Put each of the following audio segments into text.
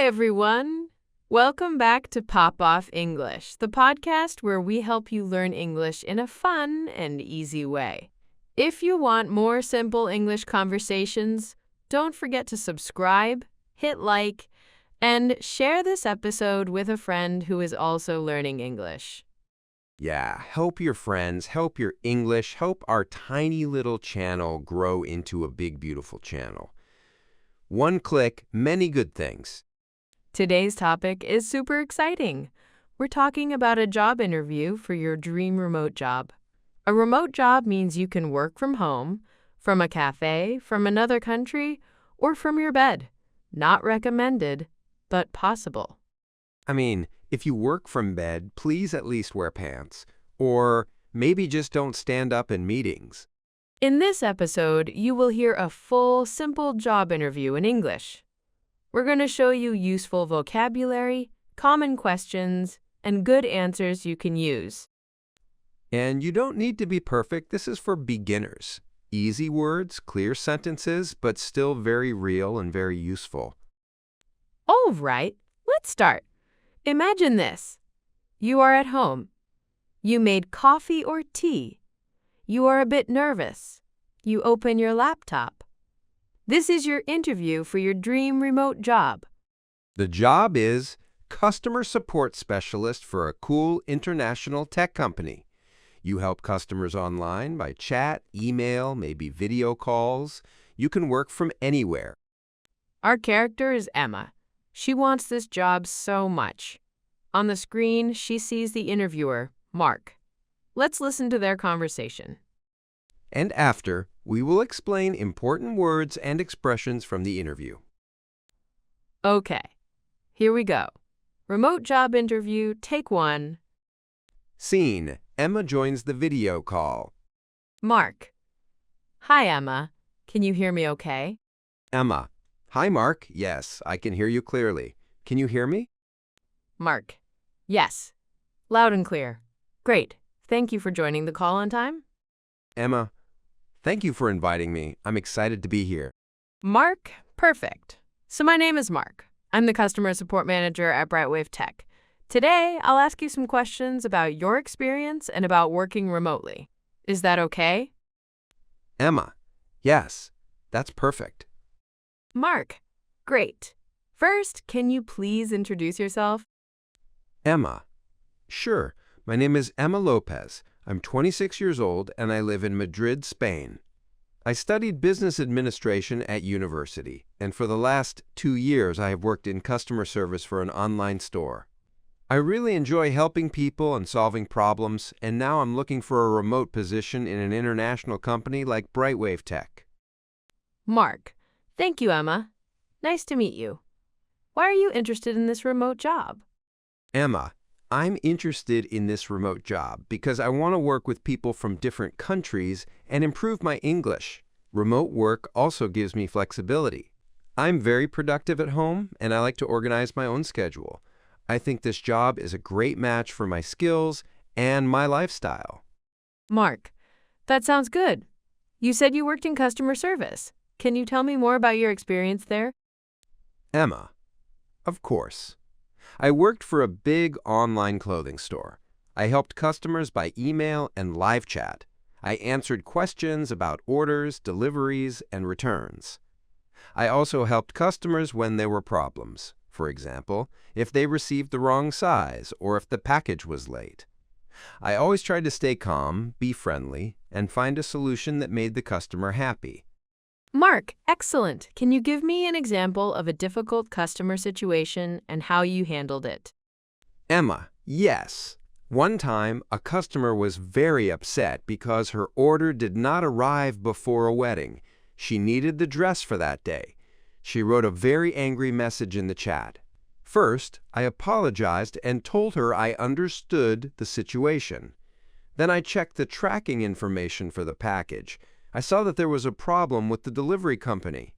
everyone. Welcome back to Pop Off English, the podcast where we help you learn English in a fun and easy way. If you want more simple English conversations, don't forget to subscribe, hit like, and share this episode with a friend who is also learning English. Yeah, help your friends, help your English, help our tiny little channel grow into a big, beautiful channel. One click, many good things. Today's topic is super exciting. We're talking about a job interview for your dream remote job. A remote job means you can work from home, from a cafe, from another country, or from your bed. Not recommended, but possible. I mean, if you work from bed, please at least wear pants. Or maybe just don't stand up in meetings. In this episode, you will hear a full, simple job interview in English. We're going to show you useful vocabulary, common questions, and good answers you can use. And you don't need to be perfect. This is for beginners. Easy words, clear sentences, but still very real and very useful. All right, let's start. Imagine this. You are at home. You made coffee or tea. You are a bit nervous. You open your laptop. This is your interview for your dream remote job. The job is customer support specialist for a cool international tech company. You help customers online by chat, email, maybe video calls. You can work from anywhere. Our character is Emma. She wants this job so much. On the screen, she sees the interviewer, Mark. Let's listen to their conversation. And after, we will explain important words and expressions from the interview. Okay, here we go. Remote job interview, take 1. Scene. Emma joins the video call. Mark. Hi, Emma. Can you hear me okay? Emma. Hi, Mark. Yes, I can hear you clearly. Can you hear me? Mark. Yes. Loud and clear. Great. Thank you for joining the call on time. Emma. Thank you for inviting me. I'm excited to be here. Mark. Perfect. So my name is Mark. I'm the customer support manager at Brightwave Tech. Today, I'll ask you some questions about your experience and about working remotely. Is that okay? Emma. Yes, that's perfect. Mark. Great. First, can you please introduce yourself? Emma. Sure. My name is Emma Lopez. I'm 26 years old and I live in Madrid, Spain. I studied business administration at university, and for the last 2 years I have worked in customer service for an online store. I really enjoy helping people and solving problems, and now I'm looking for a remote position in an international company like Brightwave Tech. Mark. Thank you, Emma. Nice to meet you. Why are you interested in this remote job? Emma. I'm interested in this remote job because I want to work with people from different countries and improve my English. Remote work also gives me flexibility. I'm very productive at home, and I like to organize my own schedule. I think this job is a great match for my skills and my lifestyle. Mark. That sounds good. You said you worked in customer service. Can you tell me more about your experience there? Emma. Of course. I worked for a big online clothing store. I helped customers by email and live chat. I answered questions about orders, deliveries, and returns. I also helped customers when there were problems. For example, if they received the wrong size or if the package was late. I always tried to stay calm, be friendly, and find a solution that made the customer happy. Mark, excellent. Can you give me an example of a difficult customer situation and how you handled it? Emma, yes. One time, a customer was very upset because her order did not arrive before a wedding. She needed the dress for that day. She wrote a very angry message in the chat. First, I apologized and told her I understood the situation. Then I checked the tracking information for the package. I saw that there was a problem with the delivery company.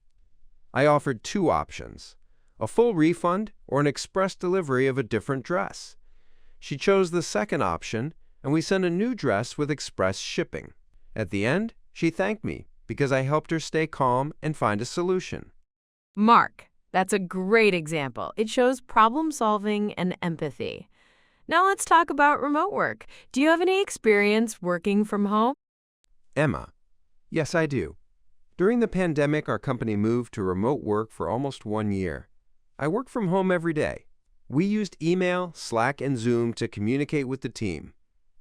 I offered 2 options, a full refund or an express delivery of a different dress. She chose the second option, and we sent a new dress with express shipping. At the end, she thanked me because I helped her stay calm and find a solution. Mark, That's a great example. It shows problem solving and empathy. Now let's talk about remote work. Do you have any experience working from home? Emma. Yes, I do. During the pandemic, our company moved to remote work for almost 1 year. I work from home every day. We used email, Slack, and Zoom to communicate with the team.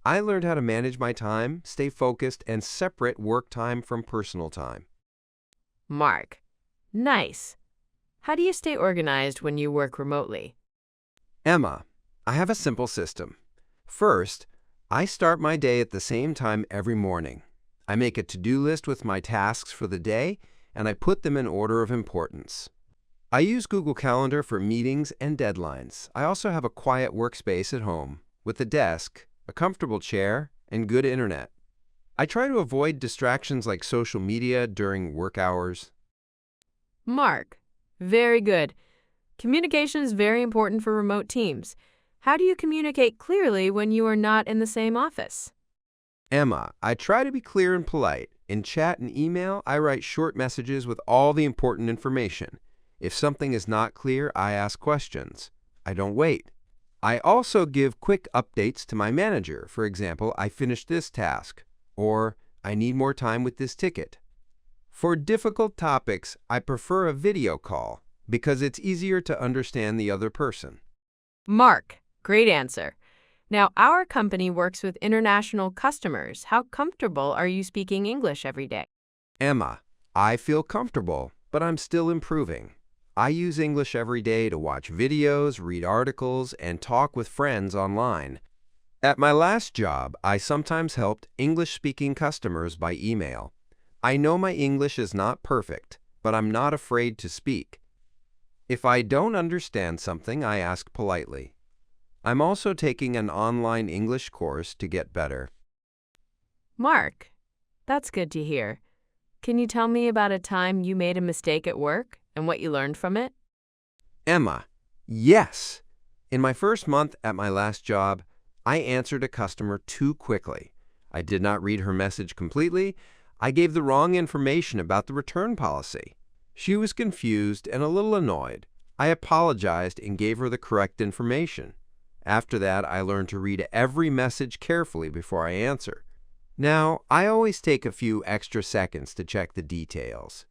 I learned how to manage my time, stay focused, and separate work time from personal time. Mark. Nice. How do you stay organized when you work remotely? Emma, I have a simple system. First, I start my day at the same time every morning. I make a to-do list with my tasks for the day, and I put them in order of importance. I use Google Calendar for meetings and deadlines. I also have a quiet workspace at home with a desk, a comfortable chair, and good internet. I try to avoid distractions like social media during work hours. Mark. Very good. Communication is very important for remote teams. How do you communicate clearly when you are not in the same office? Emma, I try to be clear and polite. In chat and email, I write short messages with all the important information. If something is not clear, I ask questions. I don't wait. I also give quick updates to my manager. For example, I finished this task, or I need more time with this ticket. For difficult topics, I prefer a video call because it's easier to understand the other person. Mark. Great answer. Now, our company works with international customers. How comfortable are you speaking English every day? Emma, I feel comfortable, but I'm still improving. I use English every day to watch videos, read articles, and talk with friends online. At my last job, I sometimes helped English-speaking customers by email. I know my English is not perfect, but I'm not afraid to speak. If I don't understand something, I ask politely. I'm also taking an online English course to get better. Mark. That's good to hear. Can you tell me about a time you made a mistake at work and what you learned from it? Emma, yes. In my first month at my last job, I answered a customer too quickly. I did not read her message completely. I gave the wrong information about the return policy. She was confused and a little annoyed. I apologized and gave her the correct information. After that, I learned to read every message carefully before I answer. Now, I always take a few extra seconds to check the details.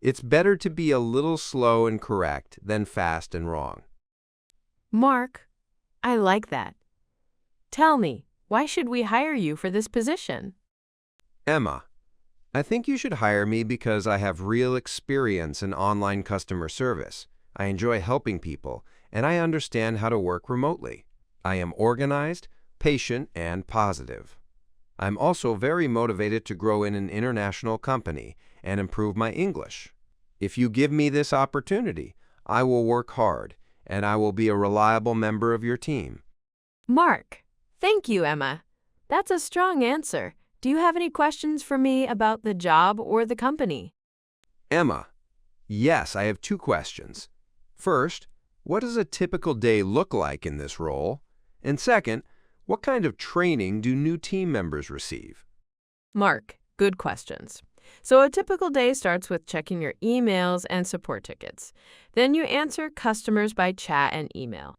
It's better to be a little slow and correct than fast and wrong. Mark. I like that. Tell me, why should we hire you for this position? Emma, I think you should hire me because I have real experience in online customer service. I enjoy helping people, and I understand how to work remotely. I am organized, patient, and positive. I'm also very motivated to grow in an international company and improve my English. If you give me this opportunity, I will work hard, and I will be a reliable member of your team. Mark. Thank you, Emma. That's a strong answer. Do you have any questions for me about the job or the company? Emma, yes, I have 2 questions. First, what does a typical day look like in this role? And second, what kind of training do new team members receive? Mark. Good questions. So a typical day starts with checking your emails and support tickets. Then you answer customers by chat and email.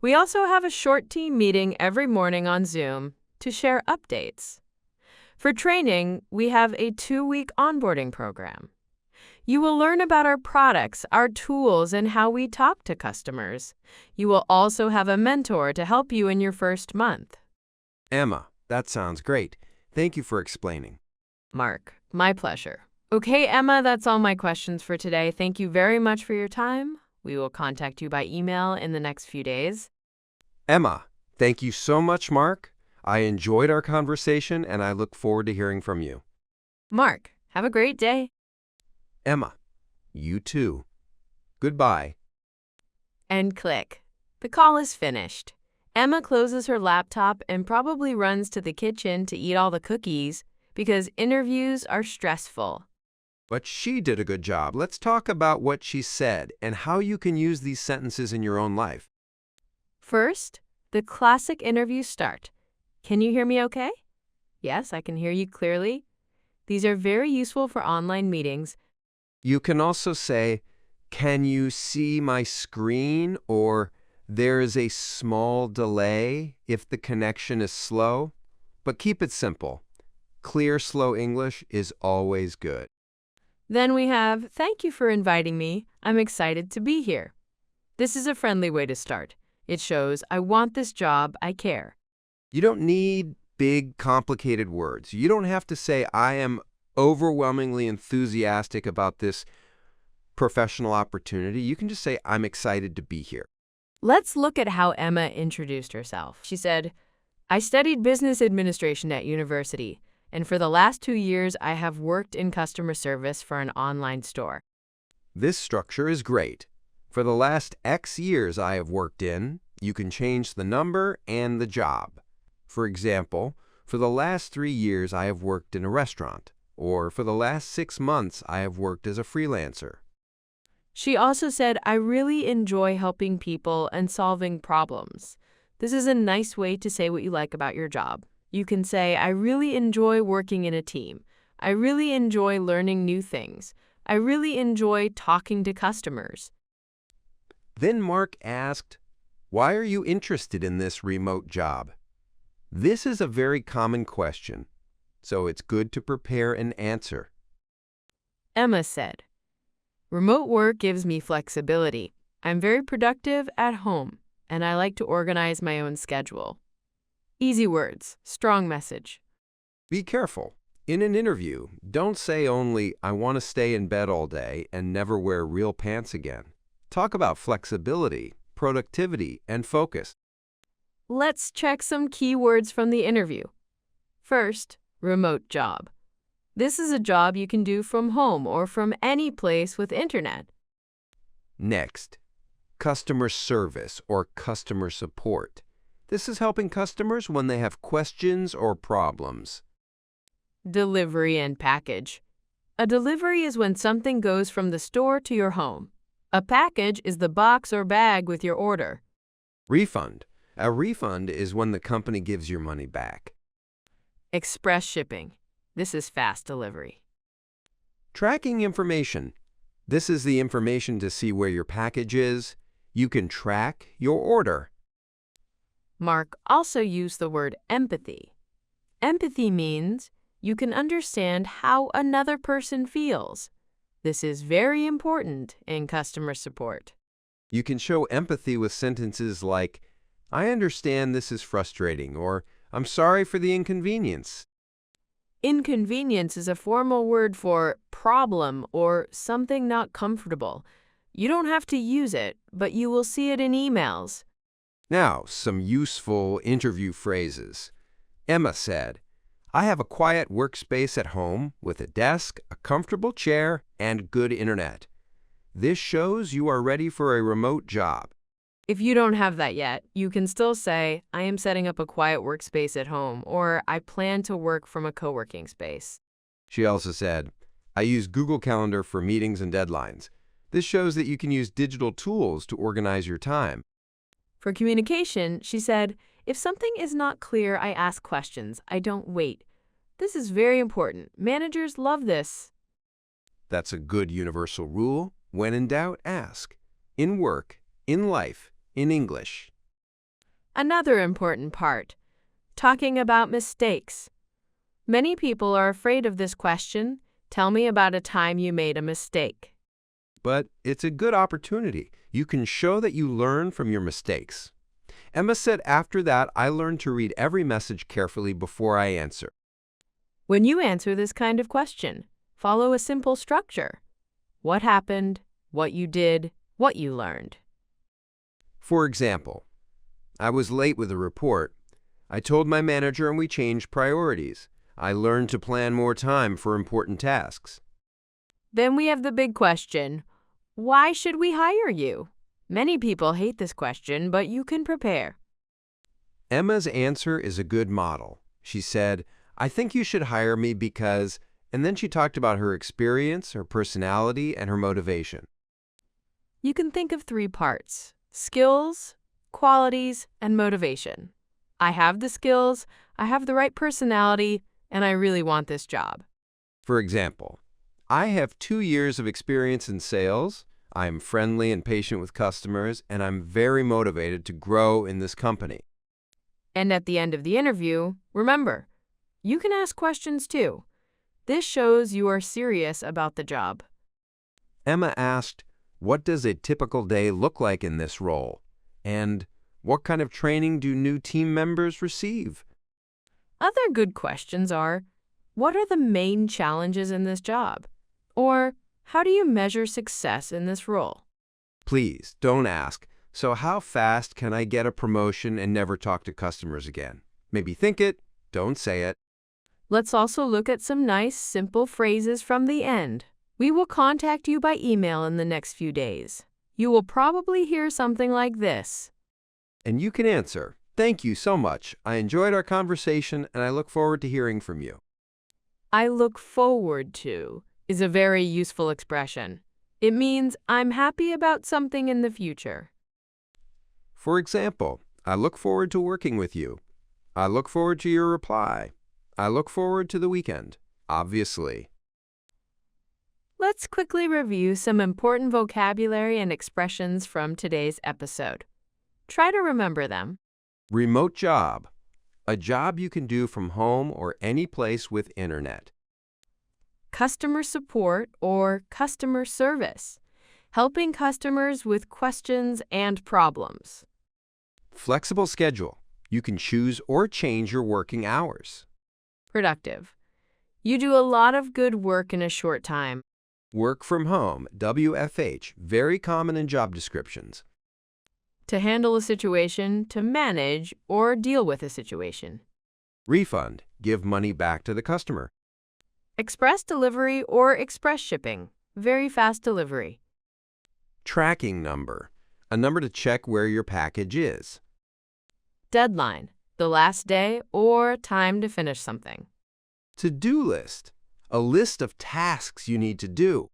We also have a short team meeting every morning on Zoom to share updates. For training, we have a 2-week onboarding program. You will learn about our products, our tools, and how we talk to customers. You will also have a mentor to help you in your first month. Emma, that sounds great. Thank you for explaining. Mark. My pleasure. Okay, Emma, that's all my questions for today. Thank you very much for your time. We will contact you by email in the next few days. Emma, thank you so much, Mark. I enjoyed our conversation, and I look forward to hearing from you. Mark, have a great day. Emma, you too. Goodbye. And click. The call is finished. Emma closes her laptop and probably runs to the kitchen to eat all the cookies because interviews are stressful. But she did a good job. Let's talk about what she said and how you can use these sentences in your own life. First, the classic interview start. Can you hear me okay? Yes, I can hear you clearly. These are very useful for online meetings. You can also say, "Can you see my screen?" or "There is a small delay" if the connection is slow. But keep it simple. Clear, slow English is always good. Then we have, "Thank you for inviting me. I'm excited to be here." This is a friendly way to start. It shows, I want this job, I care. You don't need big, complicated words. You don't have to say, "I am overwhelmingly enthusiastic about this professional opportunity." You can just say, "I'm excited to be here." Let's look at how Emma introduced herself. She said, "I studied business administration at university, and for the last 2 years, I have worked in customer service for an online store." This structure is great. For the last X years I have worked in, you can change the number and the job. For example, for the last 3 years I have worked in a restaurant, or for the last 6 months I have worked as a freelancer. She also said, "I really enjoy helping people and solving problems." This is a nice way to say what you like about your job. You can say, "I really enjoy working in a team. I really enjoy learning new things. I really enjoy talking to customers." Then Mark asked, "Why are you interested in this remote job?" This is a very common question, so it's good to prepare an answer. Emma said, "Remote work gives me flexibility. I'm very productive at home, and I like to organize my own schedule." Easy words, strong message. Be careful. In an interview, don't say only, "I want to stay in bed all day and never wear real pants again." Talk about flexibility, productivity, and focus. Let's check some key words from the interview. First, remote job. This is a job you can do from home or from any place with internet. Next, customer service or customer support. This is helping customers when they have questions or problems. Delivery and package. A delivery is when something goes from the store to your home. A package is the box or bag with your order. Refund. A refund is when the company gives your money back. Express shipping. This is fast delivery. Tracking information. This is the information to see where your package is. You can track your order. Mark also used the word empathy. Empathy means you can understand how another person feels. This is very important in customer support. You can show empathy with sentences like, "I understand this is frustrating," or "I'm sorry for the inconvenience." Inconvenience is a formal word for problem or something not comfortable. You don't have to use it, but you will see it in emails. Now, some useful interview phrases. Emma said, "I have a quiet workspace at home with a desk, a comfortable chair, and good internet." This shows you are ready for a remote job. If you don't have that yet, you can still say, "I am setting up a quiet workspace at home," or "I plan to work from a co-working space." She also said, "I use Google Calendar for meetings and deadlines." This shows that you can use digital tools to organize your time. For communication, she said, "If something is not clear, I ask questions. I don't wait. This is very important. Managers love this." That's a good universal rule. When in doubt, ask. In work, in life, in English. Another important part, talking about mistakes. Many people are afraid of this question. Tell me about a time you made a mistake. But it's a good opportunity. You can show that you learn from your mistakes. Emma said, "After that, I learned to read every message carefully before I answer." When you answer this kind of question, follow a simple structure. What happened, what you did, what you learned. For example, "I was late with a report. I told my manager and we changed priorities. I learned to plan more time for important tasks." Then we have the big question, why should we hire you? Many people hate this question, but you can prepare. Emma's answer is a good model. She said, "I think you should hire me because," and then she talked about her experience, her personality, and her motivation. You can think of 3 parts: skills, qualities, and motivation. I have the skills, I have the right personality, and I really want this job. For example, "I have 2 years of experience in sales. I am friendly and patient with customers, and I'm very motivated to grow in this company. And at the end of the interview, remember, you can ask questions too. This shows you are serious about the job. Emma asked, "What does a typical day look like in this role?" And what kind of training do new team members receive? Other good questions are, what are the main challenges in this job? Or, how do you measure success in this role? Please don't ask, "So how fast can I get a promotion and never talk to customers again?" Maybe think it, don't say it. Let's also look at some nice, simple phrases from the end. We will contact you by email in the next few days. You will probably hear something like this. And you can answer, "Thank you so much. I enjoyed our conversation and I look forward to hearing from you." I look forward to is a very useful expression. It means I'm happy about something in the future. For example, "I look forward to working with you." "I look forward to your reply." "I look forward to the weekend." Obviously. Let's quickly review some important vocabulary and expressions from today's episode. Try to remember them. Remote job. A job you can do from home or any place with internet. Customer support or customer service, helping customers with questions and problems. Flexible schedule. You can choose or change your working hours. Productive. You do a lot of good work in a short time. Work from home, WFH, very common in job descriptions. To handle a situation, to manage or deal with a situation. Refund, give money back to the customer. Express delivery or express shipping, very fast delivery. Tracking number, a number to check where your package is. Deadline, the last day or time to finish something. To-do list, a list of tasks you need to do.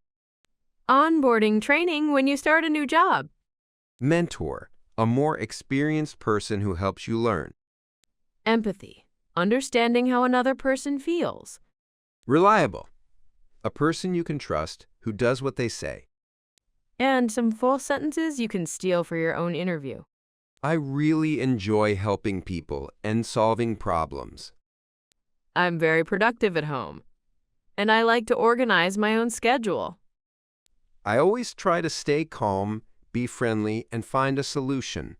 Onboarding training when you start a new job. Mentor, a more experienced person who helps you learn. Empathy, understanding how another person feels. Reliable, a person you can trust who does what they say. And some full sentences you can steal for your own interview. I really enjoy helping people and solving problems. I'm very productive at home. And I like to organize my own schedule. I always try to stay calm, be friendly, and find a solution.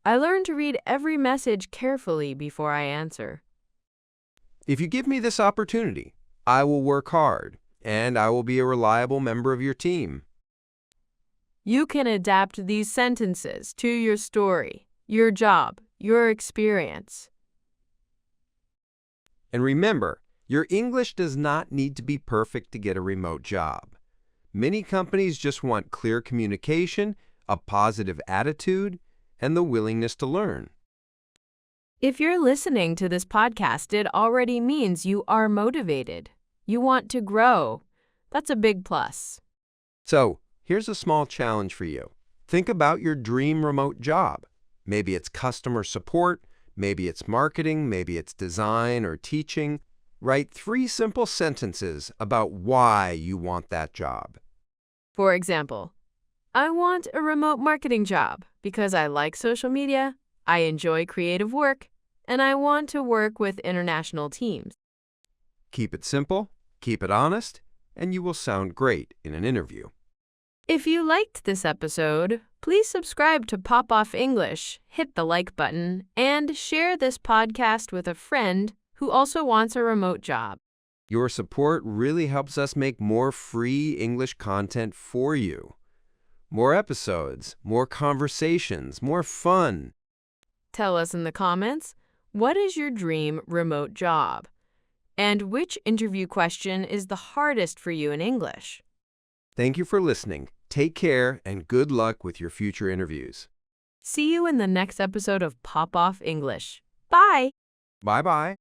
I learn to read every message carefully before I answer. If you give me this opportunity, I will work hard, and I will be a reliable member of your team. You can adapt these sentences to your story, your job, your experience. And remember, your English does not need to be perfect to get a remote job. Many companies just want clear communication, a positive attitude, and the willingness to learn. If you're listening to this podcast, it already means you are motivated. You want to grow. That's a big plus. So, here's a small challenge for you. Think about your dream remote job. Maybe it's customer support, maybe it's marketing, maybe it's design or teaching. Write 3 simple sentences about why you want that job. For example, I want a remote marketing job because I like social media, I enjoy creative work, and I want to work with international teams. Keep it simple, keep it honest, and you will sound great in an interview. If you liked this episode, please subscribe to Pop Off English, hit the like button, and share this podcast with a friend who also wants a remote job. Your support really helps us make more free English content for you. More episodes, more conversations, more fun. Tell us in the comments, what is your dream remote job? And which interview question is the hardest for you in English? Thank you for listening. Take care and good luck with your future interviews. See you in the next episode of Pop Off English. Bye! Bye-bye.